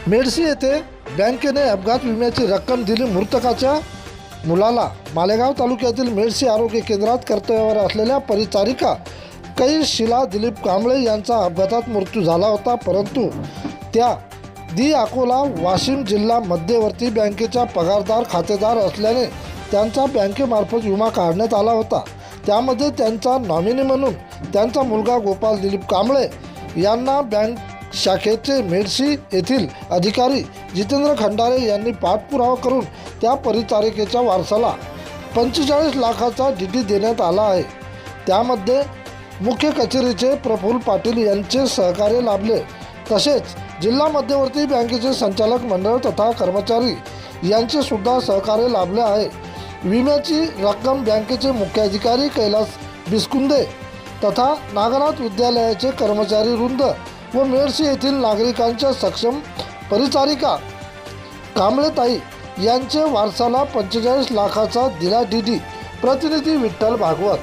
मेडशी येथे बँकेने अपघात विम्याची रक्कम दिली मृतकाच्या मुलाला। मालेगाव तालुक्यातील मेडशी आरोग्य केंद्रात कर्तव्यावर असलेल्या परिचारिका कैशिला दिलीप कांबळे यांचा अपघातात मृत्यू झाला होता, परंतु त्या अकोला वाशिम जिल्हा मध्यवर्ती बँकेच्या पगारदार खातेदार असल्याने त्यांचा बँकेमार्फत विमा काढण्यात आला होता। त्यामध्ये त्यांचा नॉमिनी म्हणून त्यांचा मुलगा गोपाल दिलीप कांबळे यांना बँक शाखेचे मेडशी येथील अधिकारी जितेंद्र खंडारे यांनी पाठपुरावा करून त्या परिचारिकेच्या वारसाला 45 लाखाचा डीडी देण्यात आला आहे। त्यामध्ये मुख्य कचेरीचे प्रफुल्ल पाटील यांचे सहकार्य लाभले, तसेच जिल्हा मध्यवर्ती बँकेचे संचालक मंडळ तथा कर्मचारी यांचे सुद्धा सहकार्य लाभले आहे। विम्याची रक्कम बँकेचे मुख्य अधिकारी कैलास बिस्कुंदे तथा नागनाथ विद्यालयाचे कर्मचारी वृंद व मेडशी येथील नागरिकांच्या सक्षम परिचारिका कांबळेताई यांचे वारसाला 45 लाखाचा दिला डीडी। प्रतिनिधी विठ्ठल भागवत।